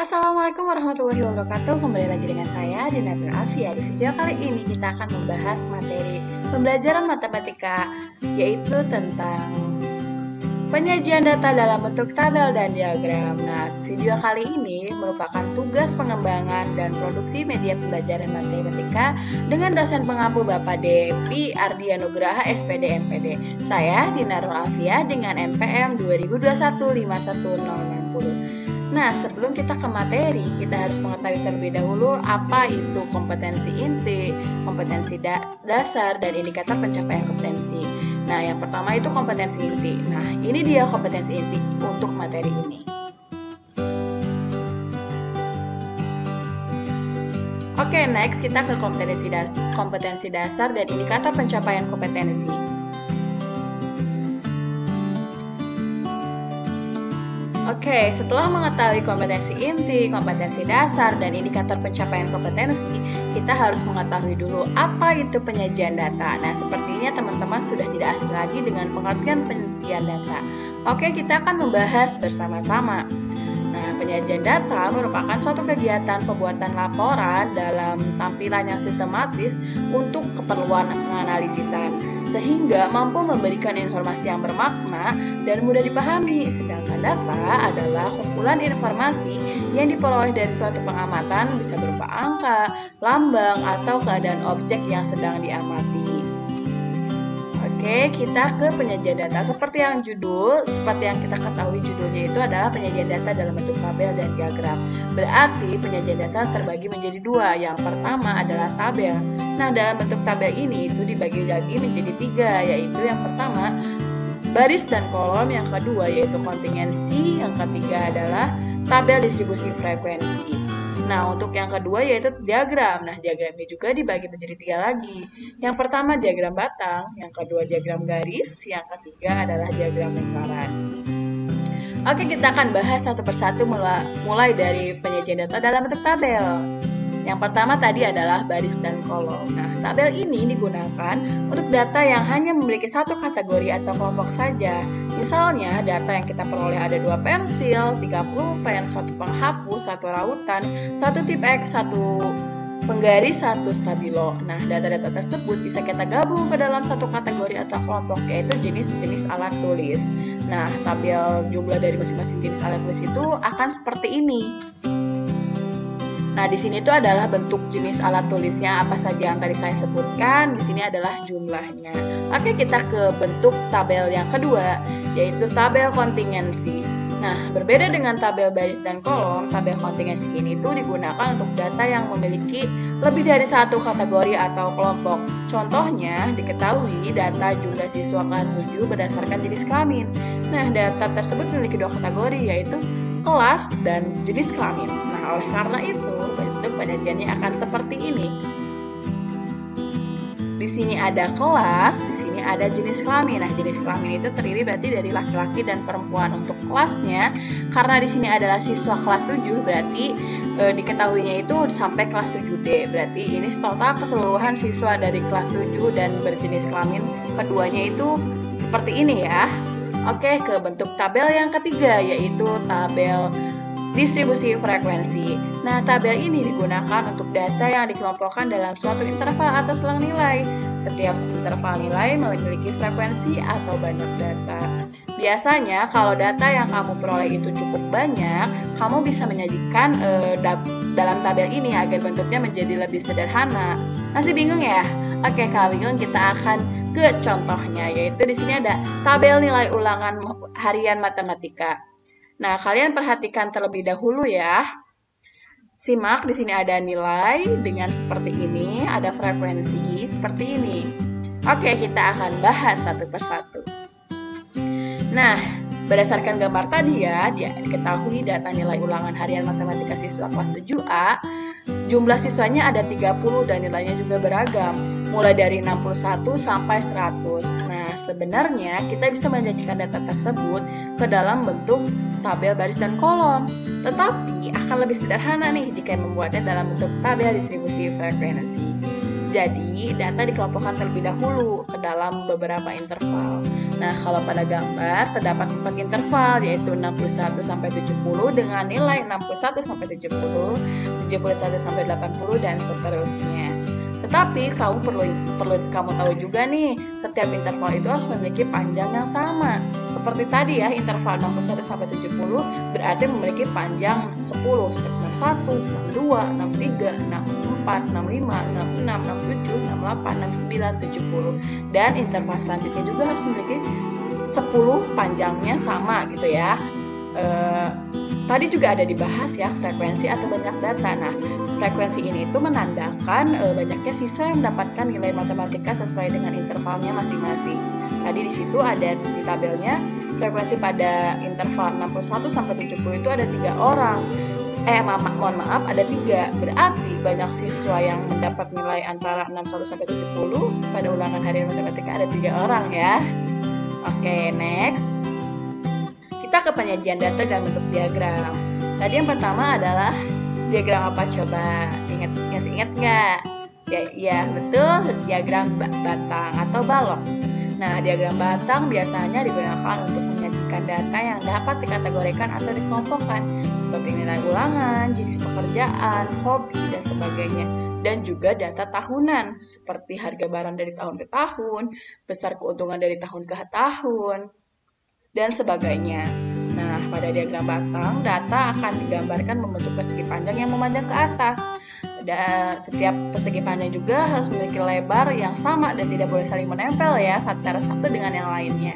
Assalamualaikum warahmatullahi wabarakatuh. Kembali lagi dengan saya Dina Afia. Di video kali ini kita akan membahas materi pembelajaran matematika, yaitu tentang penyajian data dalam bentuk tabel dan diagram. Nah, video kali ini merupakan tugas pengembangan dan produksi media pembelajaran matematika dengan dosen pengampu Bapak Depi Ardi Anugraha SPD MPD. Saya Dina Afia dengan NPM 2021-51060. Nah, sebelum kita ke materi, kita harus mengetahui terlebih dahulu apa itu kompetensi inti, kompetensi dasar, dan indikator pencapaian kompetensi. Nah, yang pertama itu kompetensi inti. Nah, ini dia kompetensi inti untuk materi ini. Oke, next kita ke kompetensi dasar dan indikator pencapaian kompetensi. Oke, setelah mengetahui kompetensi inti, kompetensi dasar, dan indikator pencapaian kompetensi, kita harus mengetahui dulu apa itu penyajian data. Nah, sepertinya teman-teman sudah tidak asing lagi dengan pengertian penyajian data. Oke, kita akan membahas bersama-sama. Nah, penyajian data merupakan suatu kegiatan pembuatan laporan dalam tampilan yang sistematis untuk keperluan penganalisisan, sehingga mampu memberikan informasi yang bermakna dan mudah dipahami. Sedangkan data adalah kumpulan informasi yang diperoleh dari suatu pengamatan, bisa berupa angka, lambang, atau keadaan objek yang sedang diamati. Oke, kita ke penyajian data. Seperti yang kita ketahui judulnya itu adalah penyajian data dalam bentuk tabel dan diagram. Berarti penyajian data terbagi menjadi dua. Yang pertama adalah tabel. Nah, dalam bentuk tabel ini itu dibagi lagi menjadi tiga, yaitu yang pertama baris dan kolom, yang kedua yaitu kontingensi, yang ketiga adalah tabel distribusi frekuensi. Nah, untuk yang kedua yaitu diagram. Nah, diagram ini juga dibagi menjadi tiga lagi. Yang pertama diagram batang, yang kedua diagram garis, yang ketiga adalah diagram lingkaran. Oke, kita akan bahas satu persatu mulai dari penyajian data dalam bentuk tabel. Yang pertama tadi adalah baris dan kolom. Nah, tabel ini digunakan untuk data yang hanya memiliki satu kategori atau kelompok saja. Misalnya, data yang kita peroleh ada 2 pensil, 3 pulpen, 1 penghapus, 1 rautan, 1 tip X, 1 penggaris, 1 stabilo. Nah, data-data tersebut bisa kita gabung ke dalam satu kategori atau kelompok, yaitu jenis-jenis alat tulis. Nah, tabel jumlah dari masing-masing jenis alat tulis itu akan seperti ini. Nah, di sini itu adalah bentuk jenis alat tulisnya apa saja yang tadi saya sebutkan. Di sini adalah jumlahnya. Oke, kita ke bentuk tabel yang kedua, yaitu tabel kontingensi. Nah, berbeda dengan tabel baris dan kolom, tabel kontingensi ini itu digunakan untuk data yang memiliki lebih dari satu kategori atau kelompok. Contohnya, diketahui data jumlah siswa kelas 7 berdasarkan jenis kelamin. Nah, data tersebut memiliki dua kategori, yaitu kelas dan jenis kelamin. Nah, oleh karena itu, bentuk penyajiannya akan seperti ini. Di sini ada kelas, di sini ada jenis kelamin. Nah, jenis kelamin itu terdiri berarti dari laki-laki dan perempuan. Untuk kelasnya, karena di sini adalah siswa kelas 7, berarti diketahuinya itu sampai kelas 7D. Berarti ini total keseluruhan siswa dari kelas 7 dan berjenis kelamin keduanya itu seperti ini ya. Oke, ke bentuk tabel yang ketiga, yaitu tabel distribusi frekuensi. Nah, tabel ini digunakan untuk data yang dikelompokkan dalam suatu interval atau selang nilai. Setiap interval nilai memiliki frekuensi atau banyak data. Biasanya, kalau data yang kamu peroleh itu cukup banyak, kamu bisa menyajikan dalam tabel ini agar bentuknya menjadi lebih sederhana. Masih bingung ya? Oke, kalau bingung kita akan ke contohnya, yaitu di sini ada tabel nilai ulangan harian matematika. Nah, kalian perhatikan terlebih dahulu ya. Simak, di sini ada nilai dengan seperti ini, ada frekuensi seperti ini. Oke, kita akan bahas satu persatu. Nah, berdasarkan gambar tadi ya, diketahui data nilai ulangan harian matematika siswa kelas 7A, jumlah siswanya ada 30 dan nilainya juga beragam, mulai dari 61 sampai 100. Nah, sebenarnya kita bisa menyajikan data tersebut ke dalam bentuk tabel baris dan kolom. Tetapi akan lebih sederhana nih jika membuatnya dalam bentuk tabel distribusi frekuensi. Jadi, data dikelompokkan terlebih dahulu ke dalam beberapa interval. Nah, kalau pada gambar terdapat 4 interval, yaitu 61 sampai 70 dengan nilai 61 sampai 70, 71 sampai 80 dan seterusnya. Tetapi perlu kamu tahu juga nih, setiap interval itu harus memiliki panjang yang sama. Seperti tadi ya, interval 61 sampai 70 berarti memiliki panjang 10 seperti 61, 62, 63, 64, 65, 66, 67, 68, 69, 70. Dan interval selanjutnya juga harus memiliki 10 panjangnya sama gitu ya. Tadi juga ada dibahas ya frekuensi atau banyak data. Nah, frekuensi ini itu menandakan banyaknya siswa yang mendapatkan nilai matematika sesuai dengan intervalnya masing-masing. Tadi di situ ada di tabelnya frekuensi pada interval 61 sampai 70 itu ada 3 orang. Mohon maaf, ada 3. Berarti banyak siswa yang mendapat nilai antara 61 sampai 70 pada ulangan harian matematika ada 3 orang ya. Oke, next. Kita ke penyajian data dalam bentuk diagram. Tadi yang pertama adalah diagram apa coba? Masih ingat nggak? Ya, betul, diagram batang atau balok. Nah, diagram batang biasanya digunakan untuk menyajikan data yang dapat dikategorikan atau dikelompokkan seperti nilai ulangan, jenis pekerjaan, hobi, dan sebagainya. Dan juga data tahunan seperti harga barang dari tahun ke tahun, besar keuntungan dari tahun ke tahun, dan sebagainya. Nah, pada diagram batang, data akan digambarkan membentuk persegi panjang yang memanjang ke atas. Setiap persegi panjang juga harus memiliki lebar yang sama dan tidak boleh saling menempel ya, antara satu dengan yang lainnya.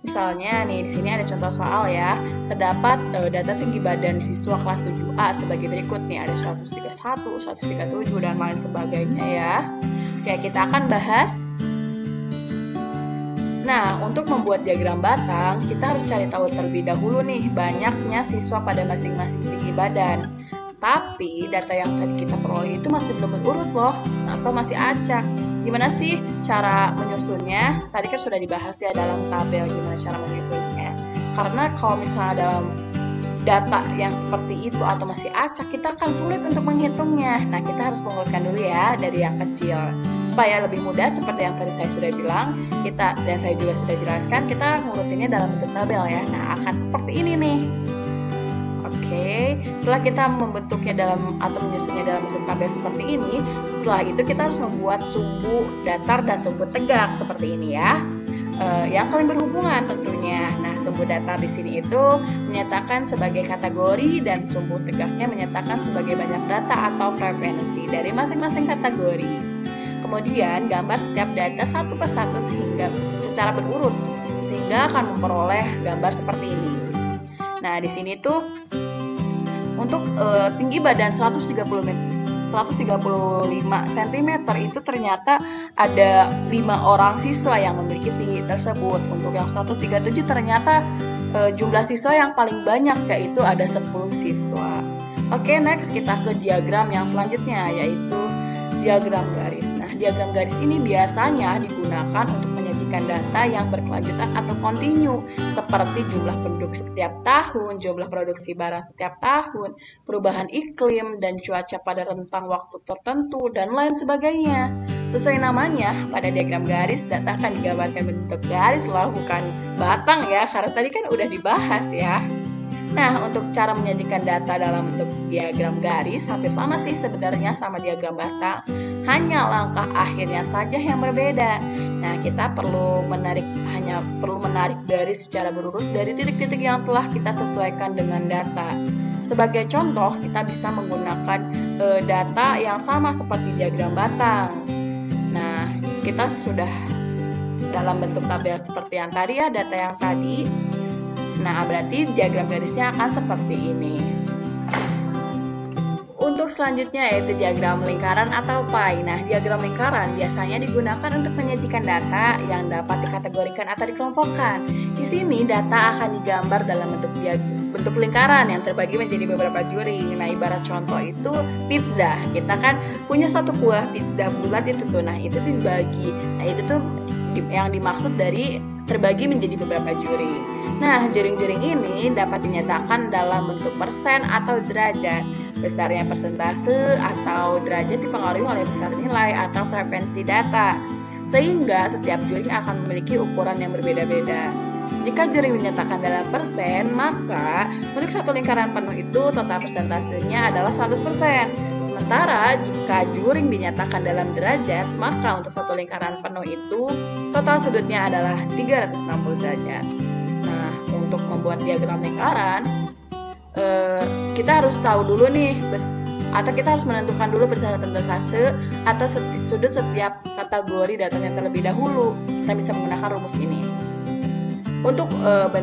Misalnya nih, di sini ada contoh soal ya. Terdapat data tinggi badan siswa kelas 7A sebagai berikut nih, ada 131, 137 dan lain sebagainya ya. Ya, kita akan bahas. Nah, untuk membuat diagram batang, kita harus cari tahu terlebih dahulu nih banyaknya siswa pada masing-masing tinggi badan. Tapi data yang tadi kita peroleh itu masih belum berurut loh, atau masih acak. Gimana sih cara menyusunnya? Tadi kan sudah dibahas ya dalam tabel gimana cara menyusunnya. Karena kalau misalnya dalam data yang seperti itu atau masih acak, kita akan sulit untuk menghitungnya. Nah, kita harus mengurutkan dulu ya dari yang kecil. Supaya lebih mudah, seperti yang tadi saya sudah bilang, dan saya juga sudah jelaskan, kita ngurutinnya dalam bentuk tabel ya. Nah, akan seperti ini nih. Oke, setelah kita membentuknya atau menyusunnya dalam bentuk tabel seperti ini, setelah itu kita harus membuat sumbu datar dan sumbu tegak seperti ini ya. Yang saling berhubungan tentunya. Nah, sumbu datar di sini itu menyatakan sebagai kategori dan sumbu tegaknya menyatakan sebagai banyak data atau frekuensi dari masing-masing kategori. Kemudian gambar setiap data satu persatu secara berurut sehingga akan memperoleh gambar seperti ini. Nah, di sini tuh untuk tinggi badan 135 cm itu ternyata ada 5 orang siswa yang memiliki tinggi tersebut. Untuk yang 137 ternyata jumlah siswa yang paling banyak yaitu ada 10 siswa. Oke, next kita ke diagram yang selanjutnya yaitu diagram garis. Nah, diagram garis ini biasanya digunakan untuk menyajikan data yang berkelanjutan atau kontinu seperti jumlah penduduk setiap tahun, jumlah produksi barang setiap tahun, perubahan iklim dan cuaca pada rentang waktu tertentu dan lain sebagainya. Sesuai namanya, pada diagram garis data akan digambarkan bentuk garis loh, bukan batang ya, karena tadi kan udah dibahas ya. Nah, untuk cara menyajikan data dalam bentuk diagram garis hampir sama sih sebenarnya sama diagram batang, hanya langkah akhirnya saja yang berbeda. Nah, kita perlu menarik garis secara berurut dari titik-titik yang telah kita sesuaikan dengan data. Sebagai contoh, kita bisa menggunakan data yang sama seperti diagram batang. Nah, kita sudah dalam bentuk tabel seperti yang tadi ya, data yang tadi. Nah, berarti diagram garisnya akan seperti ini. Untuk selanjutnya yaitu diagram lingkaran atau pie. Nah, diagram lingkaran biasanya digunakan untuk menyajikan data yang dapat dikategorikan atau dikelompokkan. Di sini data akan digambar dalam bentuk lingkaran yang terbagi menjadi beberapa juri. Nah, ibarat contoh itu pizza. Kita kan punya satu buah pizza bulat itu tuh. Nah, itu dibagi. Nah, itu tuh yang dimaksud dari terbagi menjadi beberapa juri. Nah, juring-juring ini dapat dinyatakan dalam bentuk persen atau derajat. Besarnya persentase atau derajat dipengaruhi oleh besar nilai atau frekuensi data, sehingga setiap juring akan memiliki ukuran yang berbeda-beda. Jika juring dinyatakan dalam persen, maka untuk satu lingkaran penuh itu total persentasenya adalah 100%. Sementara jika juring dinyatakan dalam derajat, maka untuk satu lingkaran penuh itu total sudutnya adalah 360 derajat. Nah, untuk membuat diagram lingkaran, kita harus tahu dulu nih, atau kita harus menentukan dulu berdasarkan persentase atau sudut setiap kategori datanya terlebih dahulu. Kita bisa menggunakan rumus ini. Untuk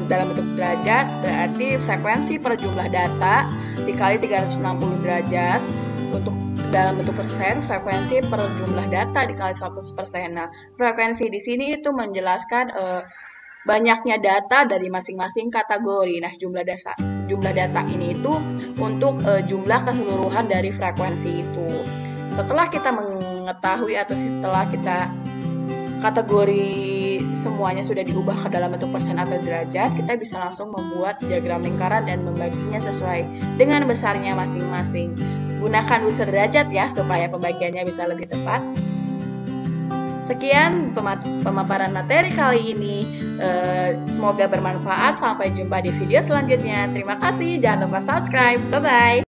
dalam bentuk derajat, berarti frekuensi per jumlah data dikali 360 derajat. Untuk dalam bentuk persen, frekuensi per jumlah data dikali 100%. Nah, frekuensi di sini itu menjelaskan banyaknya data dari masing-masing kategori. Nah, jumlah data ini itu untuk jumlah keseluruhan dari frekuensi itu. Setelah kita mengetahui atau setelah kita kategori semuanya sudah diubah ke dalam bentuk persen atau derajat, kita bisa langsung membuat diagram lingkaran dan membaginya sesuai dengan besarnya masing-masing. Gunakan unsur derajat ya, supaya pembagiannya bisa lebih tepat. Sekian pemaparan materi kali ini. Semoga bermanfaat. Sampai jumpa di video selanjutnya. Terima kasih. Jangan lupa subscribe. Bye-bye.